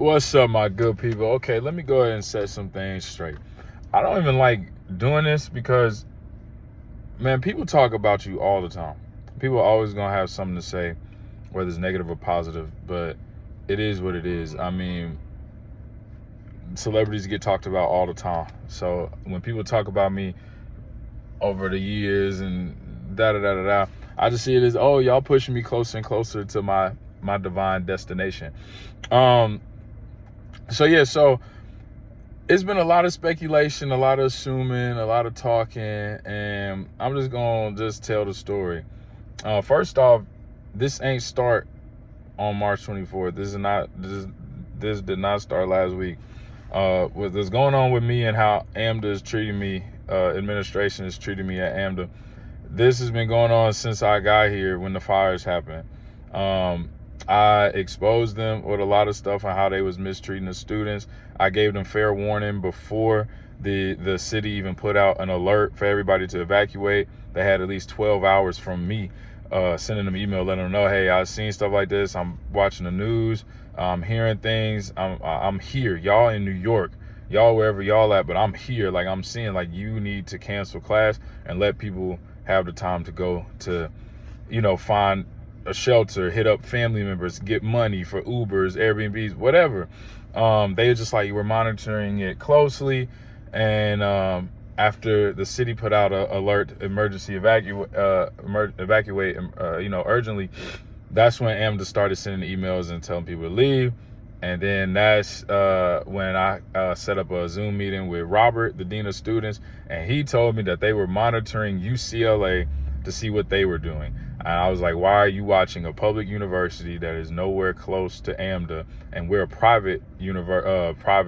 What's up, my good people? Okay, let me go ahead and set some things straight. I don't even like doing this because, man, people talk about you all the time. People are always going to have something to say, whether it's negative or positive, but it is what it is. I mean, celebrities get talked about all the time. So when people talk about me over the years and da-da-da-da-da, I just see it as, oh, y'all pushing me closer and closer to my divine destination. So it's been a lot of speculation, a lot of assuming, a lot of talking, and I'm just gonna tell the story. First off, this ain't start on March 24th. This did not start last week. What's going on with me and how AMDA is treating me, administration is treating me at AMDA. This has been going on since I got here when the fires happened. I exposed them with a lot of stuff on how they was mistreating the students. I gave them fair warning before the city even put out an alert for everybody to evacuate. They had at least 12 hours from me sending them email, letting them know, hey, I've seen stuff like this. I'm watching the news. I'm hearing things. I'm here. Y'all in New York. Y'all wherever y'all at, but I'm here. Like, I'm seeing, like, you need to cancel class and let people have the time to go to, find a shelter, hit up family members, get money for Ubers, Airbnbs, whatever. They just like, we're monitoring it closely. And after the city put out a alert, emergency evacuate, urgently, that's when AMDA started sending emails and telling people to leave. And then that's when I set up a Zoom meeting with Robert, the dean of students, and he told me that they were monitoring UCLA to see what they were doing. And I was like, why are you watching a public university that is nowhere close to AMDA, and we're a private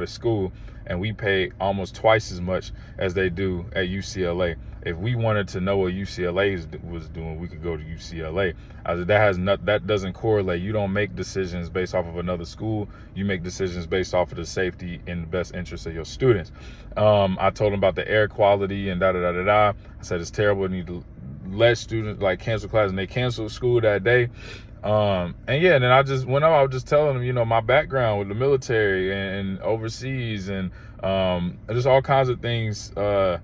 school, and we pay almost twice as much as they do at UCLA. If we wanted to know what UCLA was doing, we could go to UCLA. I said, that doesn't correlate. You don't make decisions based off of another school. You make decisions based off of the safety and the best interest of your students. I told them about the air quality and da-da-da-da-da. I said, it's terrible. We need to let students cancel class, and they canceled school that day. And then I just went up, I was just telling them, my background with the military and overseas and just all kinds of things. I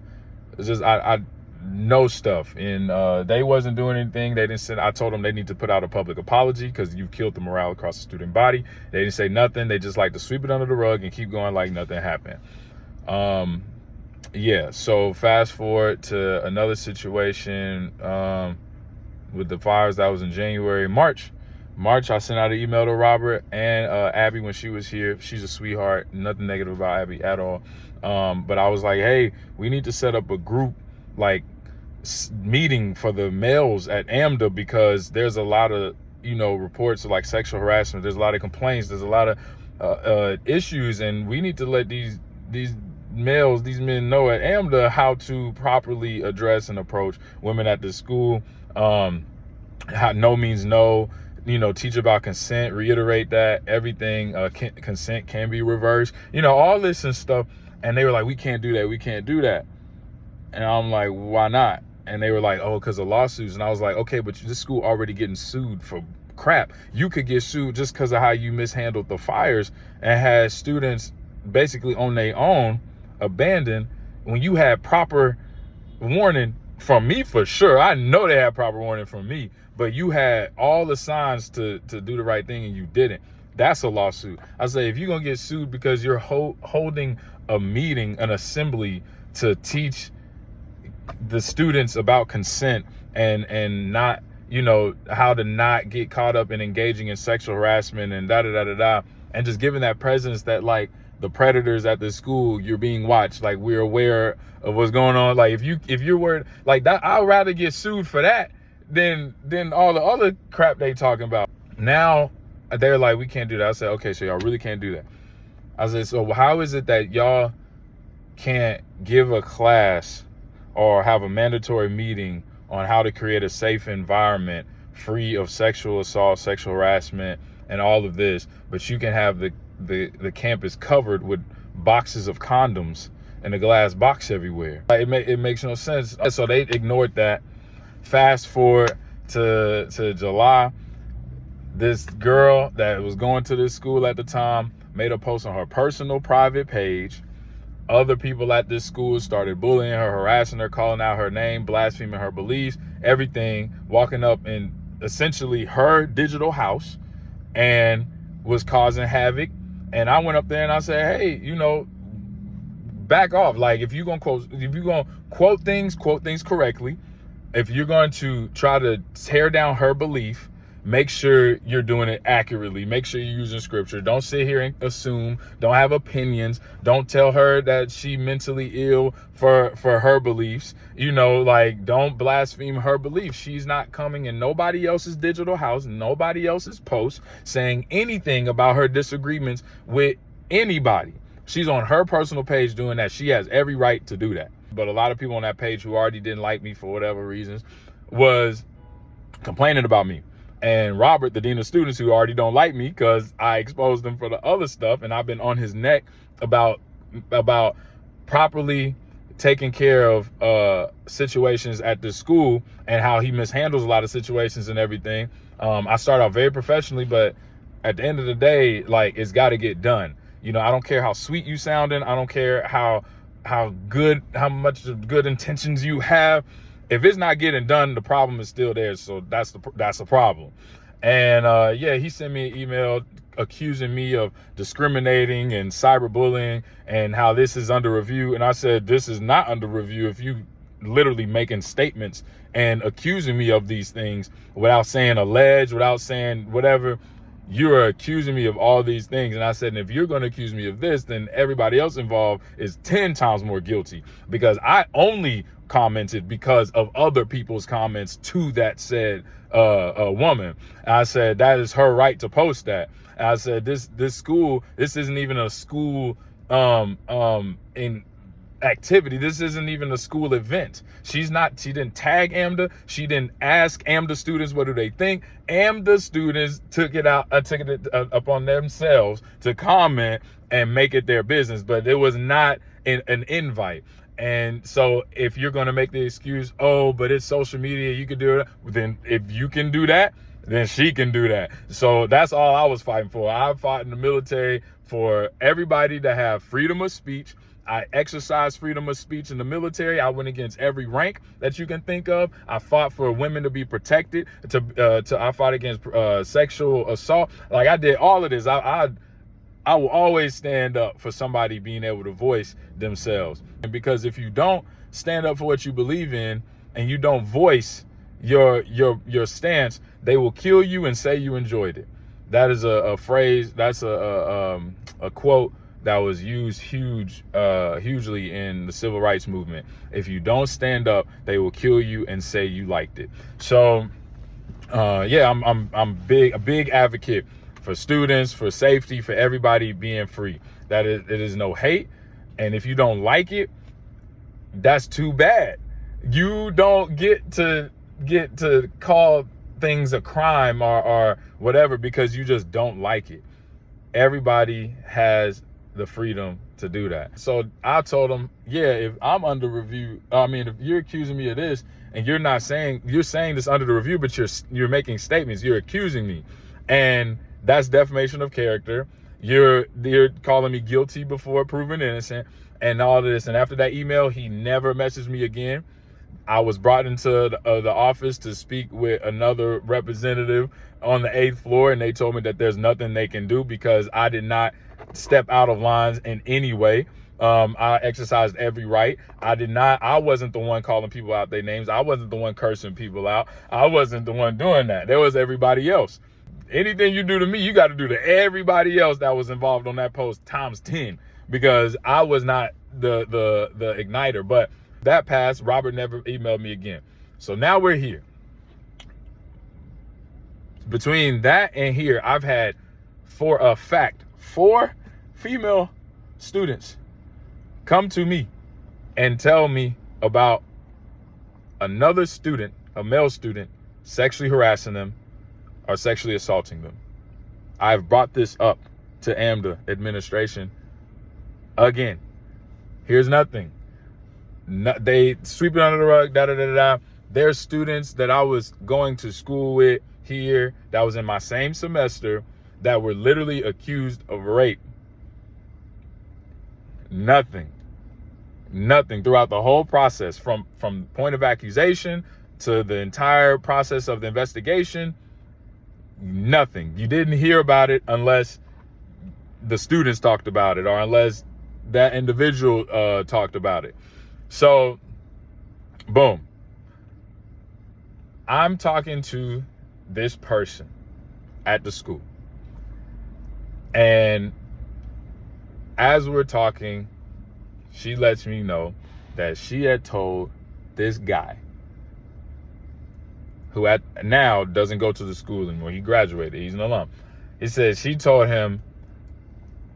know stuff, and they wasn't doing anything. They didn't I told them they need to put out a public apology because you've killed the morale across the student body. They didn't say nothing. They just like to sweep it under the rug and keep going like nothing happened. So fast forward to another situation with the fires that was in January. March, I sent out an email to Robert and Abby when she was here. She's a sweetheart. Nothing negative about Abby at all. But I was like, hey, we need to set up a group meeting for the males at AMDA because there's a lot of reports of sexual harassment. There's a lot of complaints. There's a lot of issues, and we need to let these men know at AMDA how to properly address and approach women at the school. How no means no. Teach about consent, reiterate that everything, consent can be reversed, all this and stuff. And they were like, we can't do that. And I'm like, why not? And they were like, oh, because of lawsuits. And I was like, okay, but this school already getting sued for crap. You could get sued just because of how you mishandled the fires and had students basically on their own abandoned when you had proper warning from me. For sure, I know they had proper warning from me, but you had all the signs to do the right thing and you didn't. That's a lawsuit. I say, if you're gonna get sued because you're holding a meeting, an assembly to teach the students about consent and not how to not get caught up in engaging in sexual harassment and da-da-da-da-da, and just giving that presence that the predators at the school, you're being watched, we're aware of what's going on. If you're worried like that, I'd rather get sued for that than all the other crap they talking about. Now they're like, we can't do that. I said, okay, so y'all really can't do that. I said, so how is it that y'all can't give a class or have a mandatory meeting on how to create a safe environment free of sexual assault, sexual harassment, and all of this, but you can have the campus covered with boxes of condoms and a glass box everywhere? It makes no sense. So they ignored that. Fast forward to July. this girl that was going to this school at the time made a post on her personal private page. Other people at this school started bullying her, harassing her, calling out her name, blaspheming her beliefs, everything, walking up in essentially her digital house and was causing havoc. And I went up there and I said, hey, you know, back off. Like, if you're gonna quote things correctly. If you're going to try to tear down her belief, make sure you're doing it accurately. Make sure you're using scripture. Don't sit here and assume. Don't have opinions. Don't tell her that she mentally ill for her beliefs. You know, like, don't blaspheme her beliefs. She's not coming in nobody else's digital house, nobody else's post, saying anything about her disagreements with anybody. She's on her personal page doing that. She has every right to do that. But a lot of people on that page who already didn't like me for whatever reasons was complaining about me. And Robert, the dean of students, who already don't like me because I exposed him for the other stuff, and I've been on his neck about properly taking care of situations at the school and how he mishandles a lot of situations and everything. I start out very professionally, but at the end of the day, like, it's got to get done. You know, I don't care how sweet you sounding. I don't care how much of good intentions you have. If it's not getting done, the problem is still there. So that's the problem. And yeah, he sent me an email accusing me of discriminating and cyberbullying and how this is under review. And I said, this is not under review if you literally making statements and accusing me of these things without saying alleged, without saying whatever. You're accusing me of all these things. And I said, and if you're going to accuse me of this, then everybody else involved is 10 times more guilty, because I only commented because of other people's comments to that said woman. And I said, that is her right to post that. And I said, this school, this isn't even a school in activity. This isn't even a school event. She didn't tag AMDA. She didn't ask AMDA students what do they think. AMDA students took it upon themselves to comment and make it their business, but it was not an invite. And so if you're going to make the excuse, oh, but it's social media, you can do it, then if you can do that, then she can do that. So that's all I was fighting for. I fought in the military for everybody to have freedom of speech. I exercised freedom of speech in the military. I went against every rank that you can think of. I fought for women to be protected. I fought against sexual assault. Like, I did all of this. I will always stand up for somebody being able to voice themselves. And because if you don't stand up for what you believe in and you don't voice your stance, they will kill you and say you enjoyed it. That is a phrase. That's a quote that was used hugely in the civil rights movement. If you don't stand up, they will kill you and say you liked it. So yeah, I'm a big advocate for students, for safety, for everybody being free. It is no hate. And if you don't like it, that's too bad. You don't get to call things a crime or whatever because you just don't like it. Everybody has the freedom to do that. So I told him, yeah, if I'm under review, if you're accusing me of this and you're saying this under the review, but you're making statements, you're accusing me, and that's defamation of character. You're calling me guilty before proven innocent and all of this. And after that email, he never messaged me again. I was brought into the office to speak with another representative on the 8th floor, and they told me that there's nothing they can do because I did not step out of lines in any way. I exercised every right. I wasn't the one calling people out their names. I wasn't the one cursing people out. I wasn't the one doing that. There was everybody else. Anything you do to me, you got to do to everybody else that was involved on that post times 10, because I was not the igniter. But that passed. Robert never emailed me again. So now we're here. Between that and here, I've had, for a fact, 4 female students come to me and tell me about another student, a male student, sexually harassing them or sexually assaulting them. I've brought this up to AMDA administration again. Here's nothing. They sweep it under the rug, There's students that I was going to school with here that was in my same semester that were literally accused of rape. Nothing throughout the whole process, from point of accusation to the entire process of the investigation. Nothing. You didn't hear about it unless the students talked about it, or unless that individual talked about it. So, boom. I'm talking to this person at the school. And as we're talking, she lets me know that she had told this guy, who now doesn't go to the school anymore. He graduated. He's an alum. He says she told him,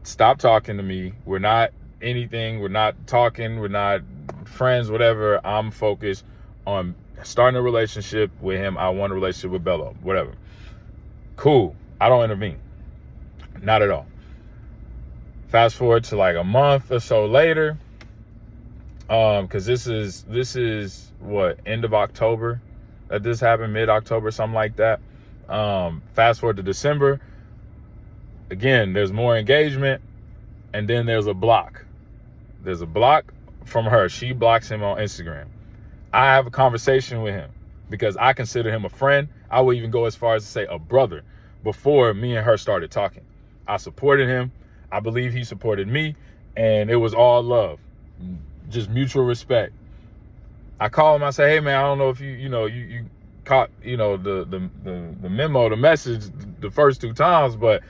stop talking to me. We're not anything. We're not talking. We're not friends, whatever. I'm focused on starting a relationship with him. I want a relationship with Bello, whatever. Cool. I don't intervene. Not at all. Fast forward to like a month or so later, because this is what, end of October that this happened, mid-October, something like that. Fast forward to December. Again, there's more engagement, and then there's a block. There's a block from her. She blocks him on Instagram. I have a conversation with him because I consider him a friend. I would even go as far as to say a brother before me and her started talking. I supported him. I believe he supported me, and it was all love, just mutual respect. I call him. I say, hey man, I don't know if you caught the memo, the message the first 2 times, but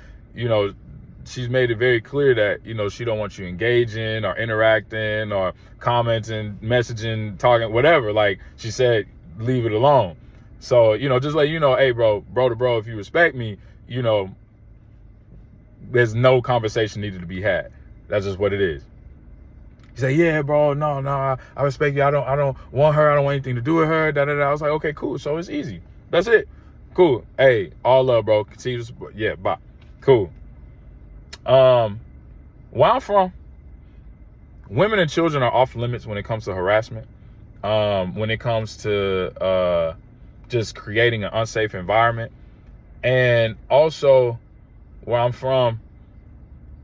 she's made it very clear that she don't want you engaging or interacting or commenting, messaging, talking, whatever. Like she said, leave it alone. So just let hey bro to bro, if you respect me, there's no conversation needed to be had. That's just what it is. He said, yeah, bro, no, I respect you. I don't want her. I don't want anything to do with her. Da, da, da. I was like, okay, cool. So it's easy. That's it. Cool. Hey, all love, bro. Continue to support. Yeah, bye. Cool. Where I'm from, women and children are off limits when it comes to harassment. When it comes to just creating an unsafe environment. And also, where I'm from,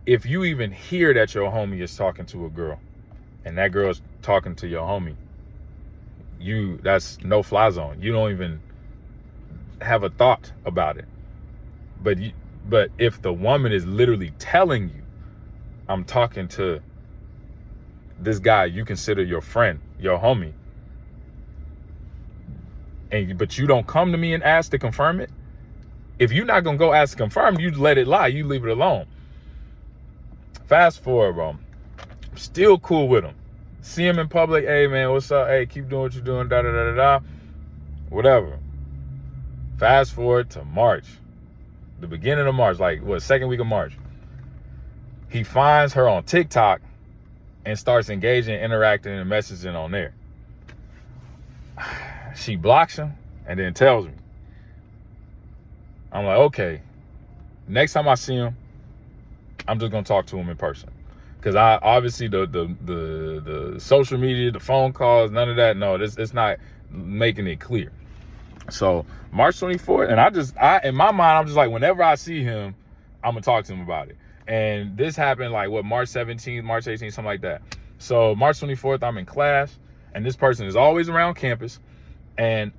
if you even hear that your homie is talking to a girl and that girl's talking to your homie, that's no fly zone. You don't even have a thought about it. But if the woman is literally telling you, I'm talking to this guy you consider your friend, your homie, but you don't come to me and ask to confirm it, if you're not going to go ask to confirm, you let it lie. You leave it alone. Fast forward, bro. I'm still cool with him. See him in public. Hey, man, what's up? Hey, keep doing what you're doing. Da, da, da, da, da. Whatever. Fast forward to March. The beginning of March. Like, second week of March. He finds her on TikTok and starts engaging, interacting, and messaging on there. She blocks him and then tells me. I'm like, okay, next time I see him, I'm just gonna talk to him in person, because I obviously the social media, the phone calls, none of that. No, it's not making it clear. So March 24th, and I in my mind, I'm just like, whenever I see him, I'm gonna talk to him about it. And this happened like March 17th, March 18th, something like that. So March 24th, I'm in class, and this person is always around campus, and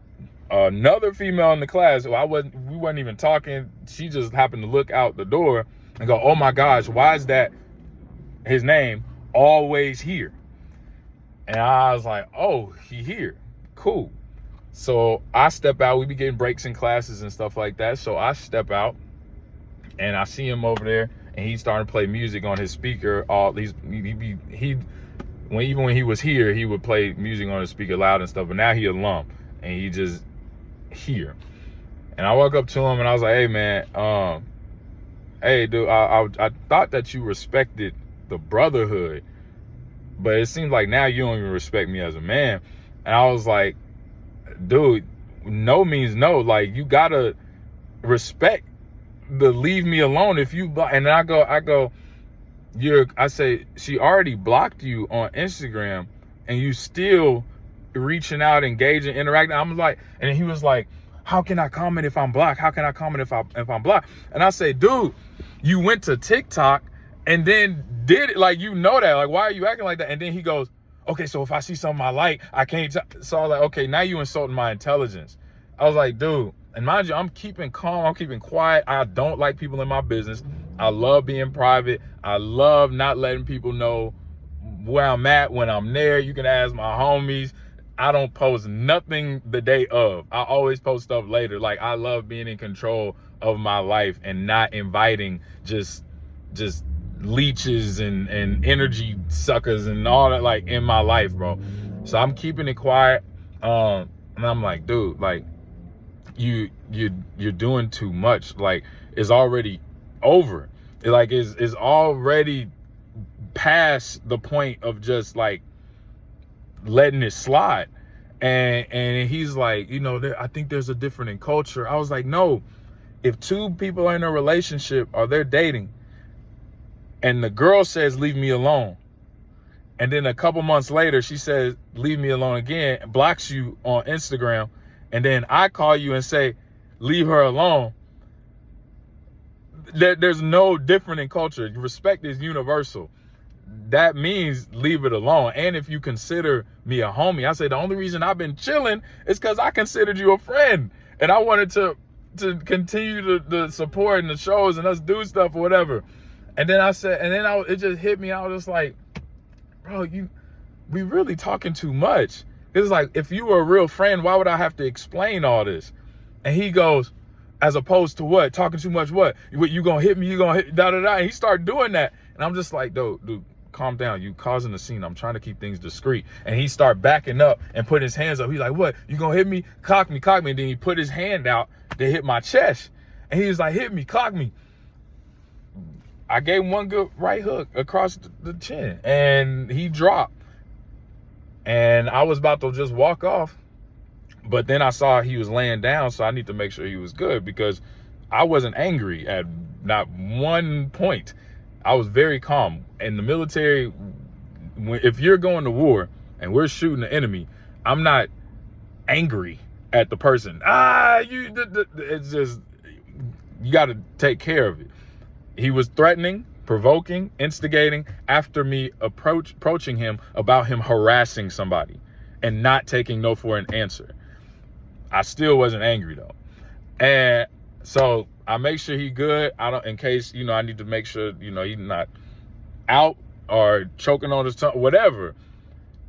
another female in the class, we wasn't even talking. She just happened to look out the door and go, oh my gosh, why is that his name always here? And I was like, oh, he here. Cool. So I step out. We be getting breaks in classes and stuff like that. So I step out and I see him over there, and he's starting to play music on his speaker. Even when he was here, he would play music on his speaker loud and stuff. But now he alum, and he just here. And I walk up to him and I was like, hey man, hey dude, I thought that you respected the brotherhood, but it seems like now you don't even respect me as a man. And I was like, dude, no means no. Like, you gotta respect the leave me alone. If you and I go, I say, she already blocked you on Instagram and you still reaching out, engaging, interacting. I'm like, and he was like, how can I comment if I'm blocked? How can I comment if I'm blocked? And I say, dude, you went to TikTok and then did it, like, you know that, like, why are you acting like that? And then he goes, okay, so if I see something I like, I can't. So I was like, okay, now you insulting my intelligence. I was like, dude, and mind you, I'm keeping calm, I'm keeping quiet. I don't like people in my business. I love being private. I love not letting people know where I'm at when I'm there. You can ask my homies. I don't post nothing the day of. I always post stuff later. Like, I love being in control of my life and not inviting just leeches and energy suckers and all that, like, in my life, bro. So I'm keeping it quiet. And I'm like, dude, like, you're doing too much. Like, it's already over. It's already past the point of just, like, letting it slide. And he's like, you know, I think there's a difference in culture. I was like, no, if two people are in a relationship or they're dating and the girl says, leave me alone, and then a couple months later she says, leave me alone again, and blocks you on Instagram, and then I call you and say, leave her alone, there's no difference in culture. Respect is universal. That means leave it alone. And if you consider me a homie, I say the only reason I've been chilling is because I considered you a friend, and I wanted to continue the support and the shows and us do stuff or whatever. And then it just hit me. I was just like, bro, we really talking too much. It's like, if you were a real friend, why would I have to explain all this? And he goes, as opposed to what? Talking too much what? You gonna hit me? You gonna hit da-da-da? And he started doing that. And I'm just like, dude, calm down. You causing a scene. I'm trying to keep things discreet. And he started backing up and putting his hands up. He's like, what? You gonna hit me? Cock me. And then he put his hand out to hit my chest. And he was like, hit me, cock me. I gave him one good right hook across the chin, and he dropped. And I was about to just walk off, but then I saw he was laying down, so I need to make sure he was good, because I wasn't angry at not one point. I was very calm. In the military, if you're going to war and we're shooting the enemy, I'm not angry at the person. It's just, you got to take care of it. He was threatening, provoking, instigating after me approaching him about him harassing somebody and not taking no for an answer. I still wasn't angry though. And so I make sure he good. In case, I need to make sure, he's not out or choking on his tongue, whatever.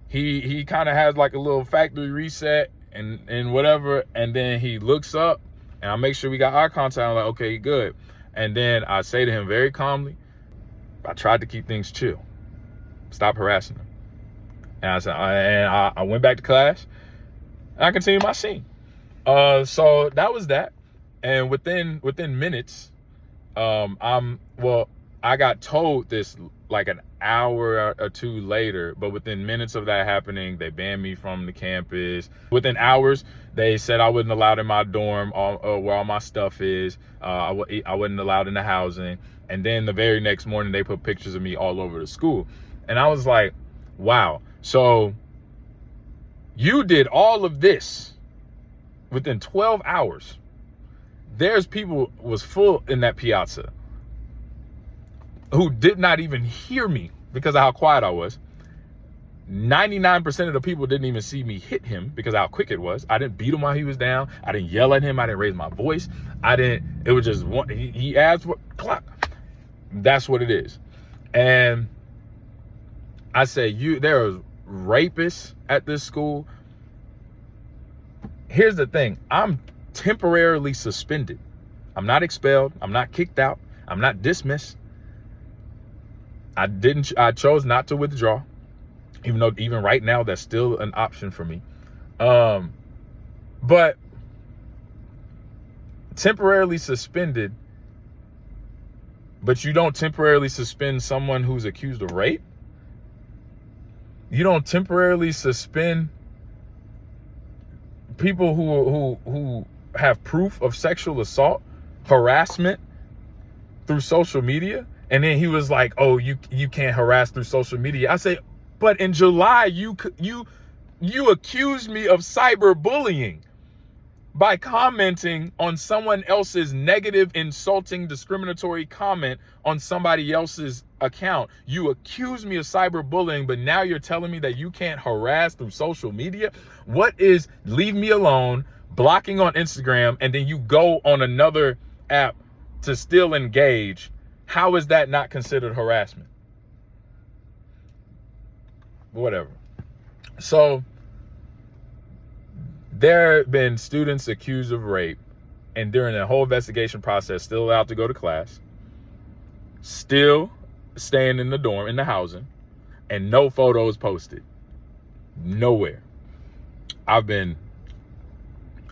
He kind of has like a little factory reset and whatever. And then he looks up and I make sure we got eye contact. I'm like, okay, good. And then I say to him very calmly, I tried to keep things chill. Stop harassing him. And I went back to class and I continued my scene. So that was that. And within minutes, I got told this like an hour or two later, but within minutes of that happening, they banned me from the campus. Within hours, they said I wasn't allowed in my dorm where all my stuff is. I wasn't allowed in the housing. And then the very next morning, they put pictures of me all over the school. And I was like, wow. So you did all of this within 12 hours. There's people was full in that piazza who did not even hear me because of how quiet I was. 99% of the people didn't even see me hit him because of how quick it was. I didn't beat him while he was down. I didn't yell at him. I didn't raise my voice. It was just one. He asked for clock. That's what it is. And I say, there are rapists at this school. Here's the thing. I'm temporarily suspended. I'm not expelled. I'm not kicked out. I'm not dismissed. I chose not to withdraw, even though even right now that's still an option for me. But temporarily suspended, but you don't temporarily suspend someone who's accused of rape. You don't temporarily suspend people who have proof of sexual assault, harassment through social media. And then he was like, oh, you can't harass through social media. I say, but in July, you accused me of cyberbullying. by commenting on someone else's negative, insulting, discriminatory comment on somebody else's account. You accuse me of cyberbullying, but now you're telling me that you can't harass through social media? What is leave me alone, blocking on Instagram, and then you go on another app to still engage? How is that not considered harassment? Whatever. So there have been students accused of rape, and during the whole investigation process, still allowed to go to class, still staying in the dorm, in the housing, and no photos posted. Nowhere. I've been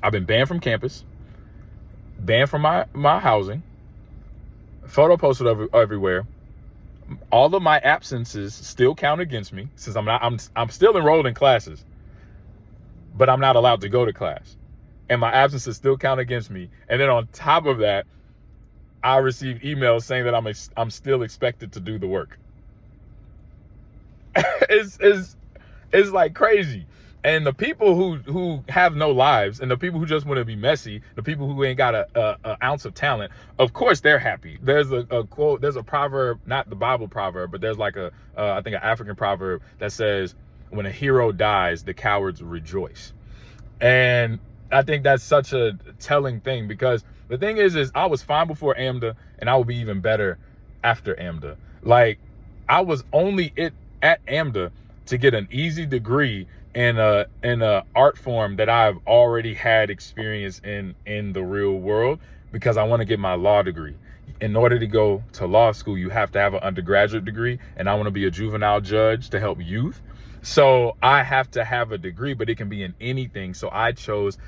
banned from campus, banned from my housing, photo posted everywhere. All of my absences still count against me, since I'm still enrolled in classes, but I'm not allowed to go to class, and my absences still count against me. And then on top of that, I received emails saying that I'm still expected to do the work. It's like crazy. And the people who have no lives, and the people who just want to be messy, the people who ain't got a ounce of talent, of course they're happy. There's a quote, there's a proverb, not the Bible proverb, but there's like I think an African proverb that says, when a hero dies, the cowards rejoice. And I think that's such a telling thing, because the thing is I was fine before AMDA, and I will be even better after AMDA. Like, I was only at AMDA to get an easy degree in a art form that I've already had experience in the real world, because I want to get my law degree. In order to go to law school, you have to have an undergraduate degree, and I want to be a juvenile judge to help youth. So I have to have a degree, but it can be in anything. So I chose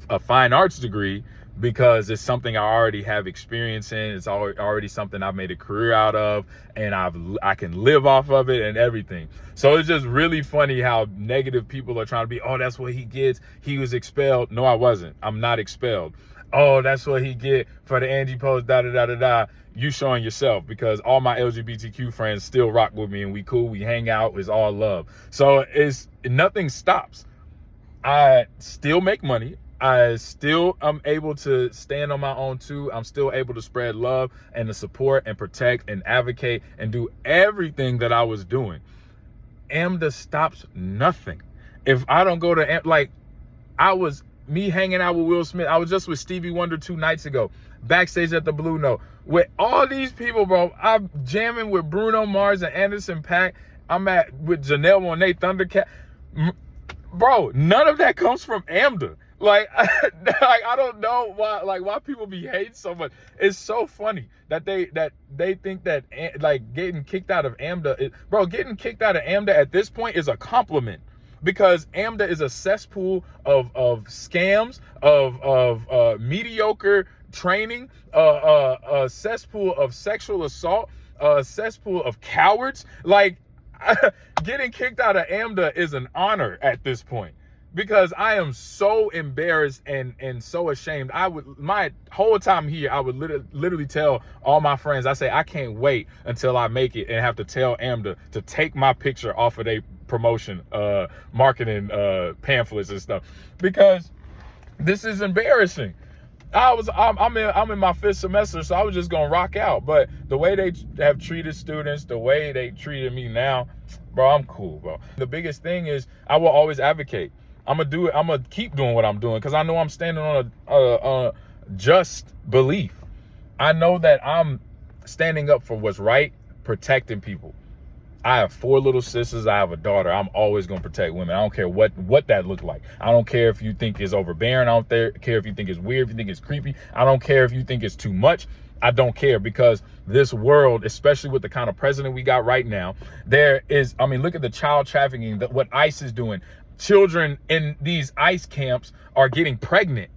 a fine arts degree because it's something I already have experience in. It's already something I've made a career out of, and I can live off of it and everything. So it's just really funny how negative people are trying to be, oh, that's what he gets. He was expelled. No, I wasn't. I'm not expelled. Oh, that's what he get for the Angie post, da-da-da-da-da. You showing yourself, because all my LGBTQ friends still rock with me, and we cool, we hang out, it's all love. So nothing stops. I still make money. I still am able to stand on my own too. I'm still able to spread love and to support and protect and advocate and do everything that I was doing. AMDA stops nothing. If I don't go to, like, me hanging out with Will Smith. I was just with Stevie Wonder 2 nights ago, backstage at the Blue Note with all these people, bro. I'm jamming with Bruno Mars and Anderson .Paak. I'm with Janelle Monáe, Thundercat. Bro, none of that comes from AMDA. Like, I don't know why people be hating so much. It's so funny that they think that, like, getting kicked out of AMDA, getting kicked out of AMDA at this point is a compliment. Because AMDA is a cesspool of scams, of mediocre training, a cesspool of sexual assault, a cesspool of cowards. Like, getting kicked out of AMDA is an honor at this point, because I am so embarrassed and so ashamed. My whole time here, I would literally tell all my friends, I say, I can't wait until I make it and have to tell AMDA to take my picture off of their promotion, marketing pamphlets and stuff, because this is embarrassing. I'm in my 5th semester, so I was just gonna rock out. But the way they have treated students, the way they treated me now, bro, I'm cool, bro. The biggest thing is I will always advocate. I'm gonna keep doing what I'm doing, because I know I'm standing on a just belief. I know that I'm standing up for what's right, protecting people. I have 4 little sisters. I have a daughter. I'm always going to protect women. I don't care what that look like. I don't care if you think it's overbearing. I don't care if you think it's weird, if you think it's creepy. I don't care if you think it's too much. I don't care, because this world, especially with the kind of president we got right now, look at the child trafficking, what ICE is doing. Children in these ICE camps are getting pregnant.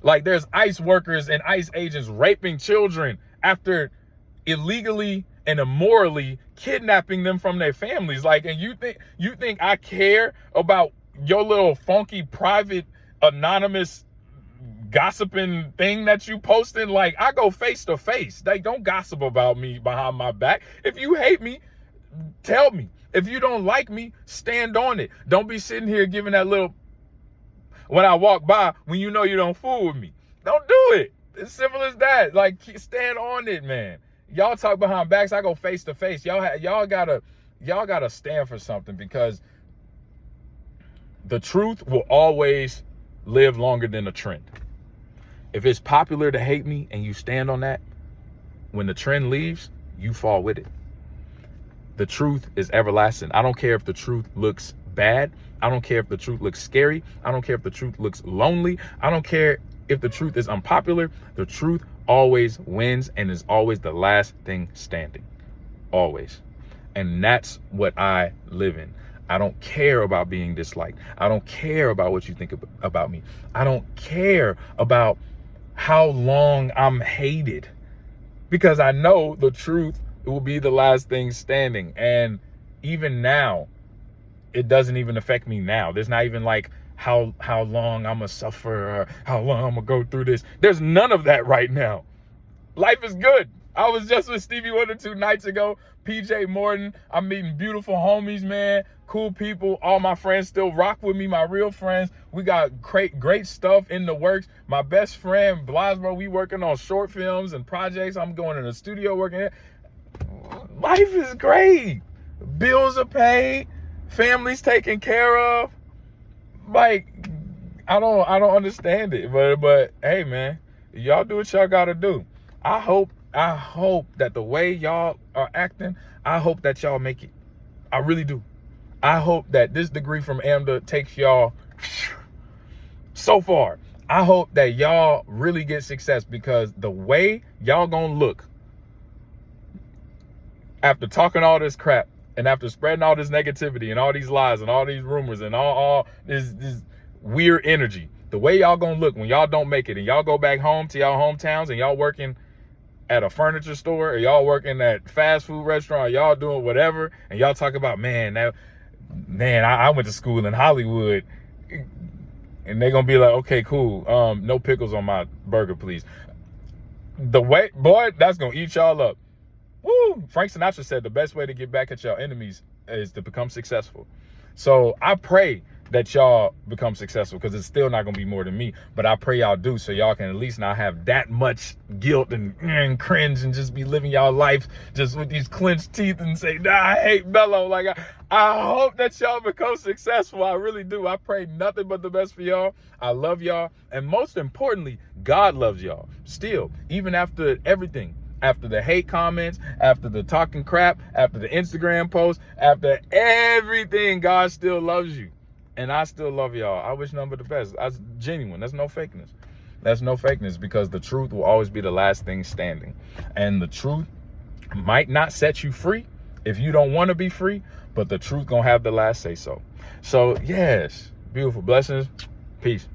Like, there's ICE workers and ICE agents raping children after illegally and immorally kidnapping them from their families. Like, and you think I care about your little funky private anonymous gossiping thing that you posting? Like, I go face to face. Like, don't gossip about me behind my back. If you hate me, tell me. If you don't like me, stand on it. Don't be sitting here giving that little, when I walk by when you know you don't fool with me. Don't do it. It's simple as that. Like, stand on it, man. Y'all talk behind backs. I go face to face. Y'all gotta stand for something, because the truth will always live longer than the trend. If it's popular to hate me and you stand on that, when the trend leaves, you fall with it. The truth is everlasting. I don't care if the truth looks bad. I don't care if the truth looks scary. I don't care if the truth looks lonely. I don't care if the truth is unpopular. The truth always wins and is always the last thing standing. Always. And that's what I live in. I don't care about being disliked. I don't care about what you think about me. I don't care about how long I'm hated, because I know the truth will be the last thing standing. And even now, it doesn't even affect me now. There's not even like how long I'm gonna suffer or how long I'm gonna go through this. There's none of that right now. Life is good. I was just with Stevie Wonder 2 nights ago, PJ Morton. I'm meeting beautiful homies, man. Cool people. All my friends still rock with me, my real friends. We got great stuff in the works. My best friend, Blasmo, we working on short films and projects. I'm going in the studio working. Life is great. Bills are paid. Families taken care of. Like, I don't understand it. But hey, man, y'all do what y'all gotta do. I hope that the way y'all are acting, I hope that y'all make it. I really do. I hope that this degree from AMDA takes y'all so far. I hope that y'all really get success, because the way y'all gonna look after talking all this crap and after spreading all this negativity and all these lies and all these rumors and all this weird energy, the way y'all gonna look when y'all don't make it and y'all go back home to y'all hometowns and y'all working at a furniture store or y'all working at fast food restaurant, y'all doing whatever, and y'all talk about, I went to school in Hollywood, and they're gonna be like, okay, cool, no pickles on my burger, please. The way, boy, that's gonna eat y'all up. Woo! Frank Sinatra said the best way to get back at your enemies is to become successful. So I pray that y'all become successful, because it's still not gonna be more than me, but I pray y'all do, so y'all can at least not have that much guilt and cringe and just be living y'all life just with these clenched teeth and say, nah, I hate Mello. Like, I hope that y'all become successful. I really do. I pray nothing but the best for y'all. I love y'all, and most importantly, God loves y'all still, even after everything. After the hate comments, after the talking crap, after the Instagram posts, after everything, God still loves you. And I still love y'all. I wish nothing but the best. That's genuine. That's no fakeness. That's no fakeness, because the truth will always be the last thing standing. And the truth might not set you free if you don't want to be free, but the truth gonna have the last say so. So yes, beautiful blessings. Peace.